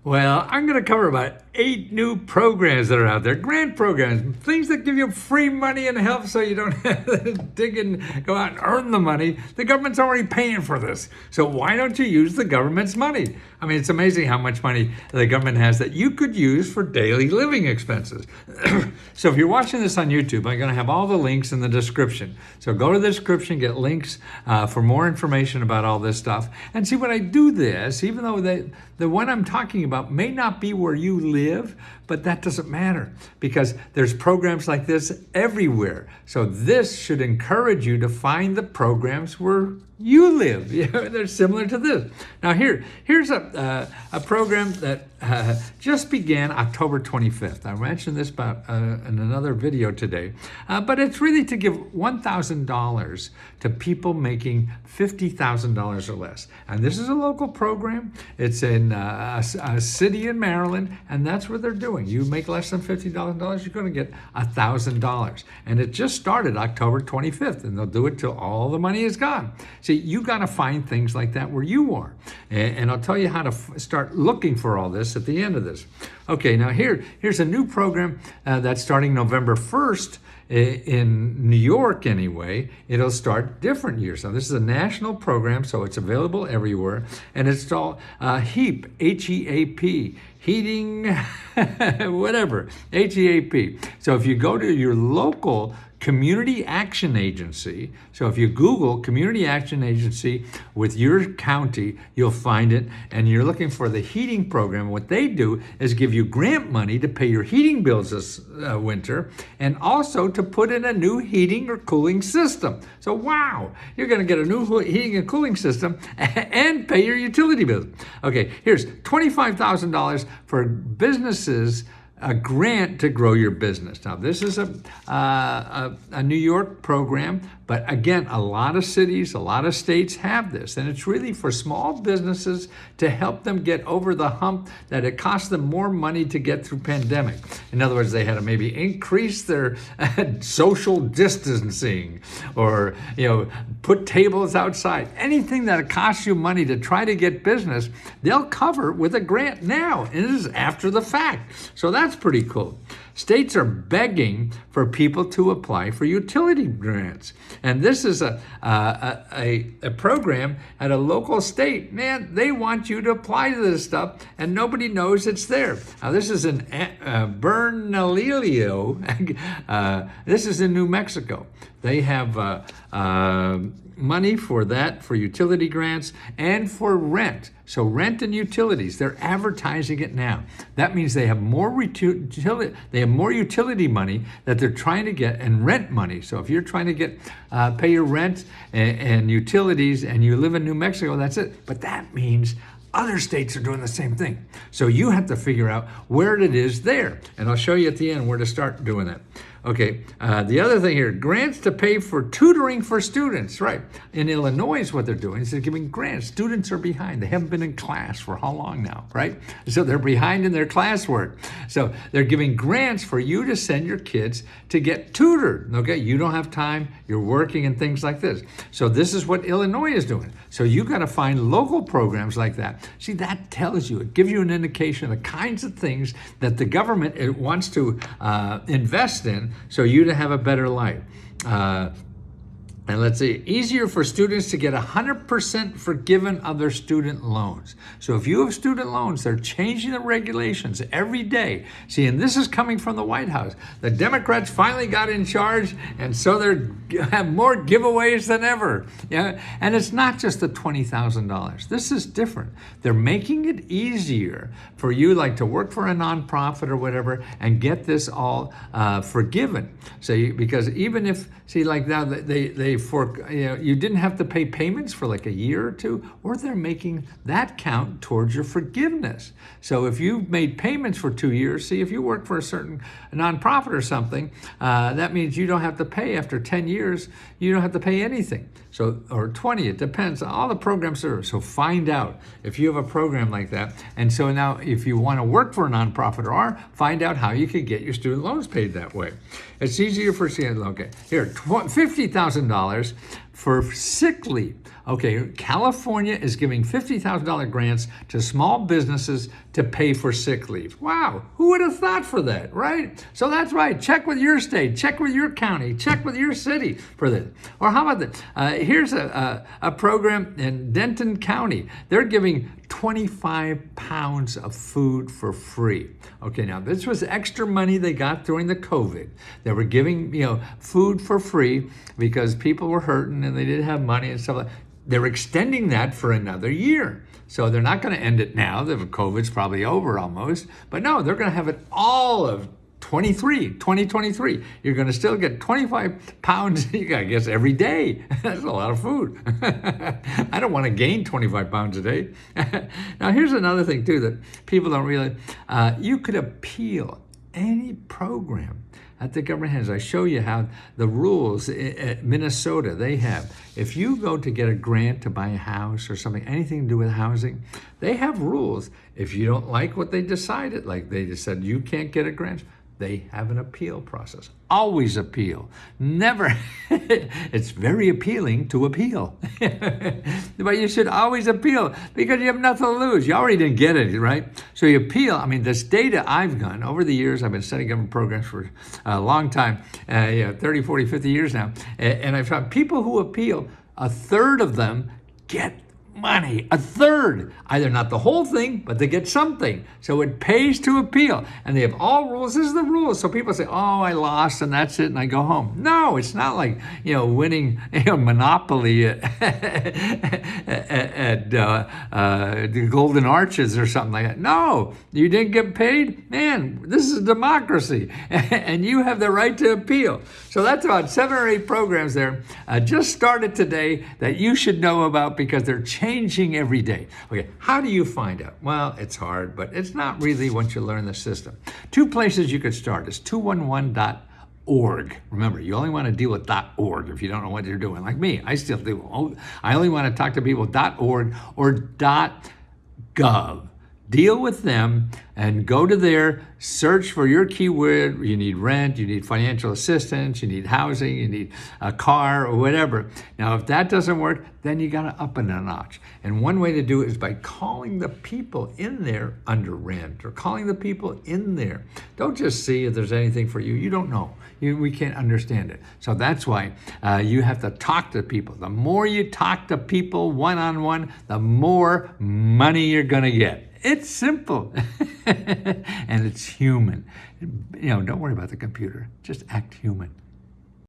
Well, I'm going to cover about 8 new programs that are out there, grant programs, things that give you free money and help so you don't have to dig and go out and earn the money. The government's already paying for this. So why don't you use the government's money? I mean, it's amazing how much money the government has that you could use for daily living expenses. So if you're watching this on YouTube, I'm going to have all the links in the description. So go to the description, get links for more information about all this stuff. And see, when I do this, even though the one I'm talking about may not be where you live, but that doesn't matter because there's programs like this everywhere. So this should encourage you to find the programs where you live. They're similar to this. Now here's a program that just began October 25th. I mentioned this about in another video today, but it's really to give $1,000 to people making $50,000 or less. And this is a local program. It's in a city in Maryland, and that's what they're doing. You make less than $50,000, you're going to get $1,000. And it just started October 25th, and they'll do it till all the money is gone. See, you got to find things like that where you are. And I'll tell you how to start looking for all this at the end of this. Okay, now here's a new program that's starting November 1st. In New York anyway. It'll start different years. Now this is a national program, so it's available everywhere, and it's called HEAP, H-E-A-P, heating, whatever, H-E-A-P. So if you go to your local Community Action Agency, so if you Google Community Action Agency with your county, you'll find it, and you're looking for the heating program. What they do is give you grant money to pay your heating bills this winter, and also to put in a new heating or cooling system. So wow, you're gonna get a new heating and cooling system and pay your utility bills. Okay, here's $25,000 for businesses, a grant to grow your business. Now, this is a New York program, but again, a lot of cities, a lot of states have this, and it's really for small businesses to help them get over the hump that it costs them more money to get through pandemic. In other words, they had to maybe increase their social distancing, or put tables outside. Anything that costs you money to try to get business, they'll cover with a grant now, and this is after the fact. So that's pretty cool. States are begging for people to apply for utility grants. And this is a program at a local state. Man, they want you to apply to this stuff, and nobody knows it's there. Now, this is in Bernalillo. This is in New Mexico. They have money for that, for utility grants, and for rent. So rent and utilities, they're advertising it now. That means they have more utility money that they're trying to get, and rent money. So if you're trying to get pay your rent and utilities, and you live in New Mexico, that's it. But that means other states are doing the same thing. So you have to figure out where it is there. And I'll show you at the end where to start doing that. Okay, the other thing here, grants to pay for tutoring for students, right? In Illinois, what they're doing is they're giving grants. Students are behind. They haven't been in class for how long now, right? So they're behind in their classwork. So they're giving grants for you to send your kids to get tutored, okay? You don't have time, you're working and things like this. So this is what Illinois is doing. So you got to find local programs like that. See, that tells you, it gives you an indication of the kinds of things that the government wants to invest in, so you to have a better life. And let's see, easier for students to get 100% forgiven of their student loans. So if you have student loans, they're changing the regulations every day. See, and this is coming from the White House. The Democrats finally got in charge, and so they have more giveaways than ever. Yeah, and it's not just the $20,000. This is different. They're making it easier for you, like to work for a nonprofit or whatever, and get this all forgiven. So because even if, see, like now you didn't have to pay payments for like a year or two, or they're making that count towards your forgiveness. So if you've made payments for 2 years, see, if you work for a certain nonprofit or something, that means you don't have to pay after 10 years, you don't have to pay anything. So, or 20, it depends. All the programs are, so find out if you have a program like that. And so now if you want to work for a nonprofit or find out how you could get your student loans paid that way. It's easier for, okay, here, $50,000 $50,000 for sick leave. Okay, California is giving $50,000 grants to small businesses to pay for sick leave. Wow, who would have thought for that, right? So that's right. Check with your state, check with your county, check with your city for this. Or how about this? Here's a program in Denton County. They're giving 25 pounds of food for free. Okay, now this was extra money they got during the COVID. They were giving, food for free because people were hurting and they didn't have money and stuff like that. They're extending that for another year. So they're not going to end it now. The COVID's probably over almost. But no, they're going to have it all of 2023. You're going to still get 25 pounds, I guess, every day. That's a lot of food. I don't want to gain 25 pounds a day. Now, here's another thing, too, that people don't realize. You could appeal any program that the government has. I show you how the rules at Minnesota, they have. If you go to get a grant to buy a house or something, anything to do with housing, they have rules. If you don't like what they decided, like they just said you can't get a grant, they have an appeal process. Always appeal. Never. It's very appealing to appeal. But you should always appeal because you have nothing to lose. You already didn't get it, right? So you appeal. I mean, this data I've gotten over the years, I've been studying government programs for a long time, 30, 40, 50 years now. And I've found people who appeal, a third of them get money. A third. Either not the whole thing, but they get something. So it pays to appeal. And they have all rules. This is the rules. So people say, oh, I lost and that's it and I go home. No, it's not like, winning Monopoly at the Golden Arches or something like that. No, you didn't get paid? Man, this is democracy. And you have the right to appeal. So that's about 7 or 8 programs there just started today that you should know about because they're changing every day. Okay, how do you find out? Well, it's hard, but it's not really once you learn the system. 2 places you could start is 211.org. Remember, you only want to deal with .org if you don't know what you're doing. Like me, I still do. I only want to talk to people .org or .gov. Deal with them and go to there, search for your keyword. You need rent, you need financial assistance, you need housing, you need a car or whatever. Now, if that doesn't work, then you got to up it a notch. And one way to do it is by calling the people in there under rent or calling the people in there. Don't just see if there's anything for you. You don't know. We can't understand it. So that's why you have to talk to people. The more you talk to people one-on-one, the more money you're going to get. It's simple and it's human. Don't worry about the computer. Just act human.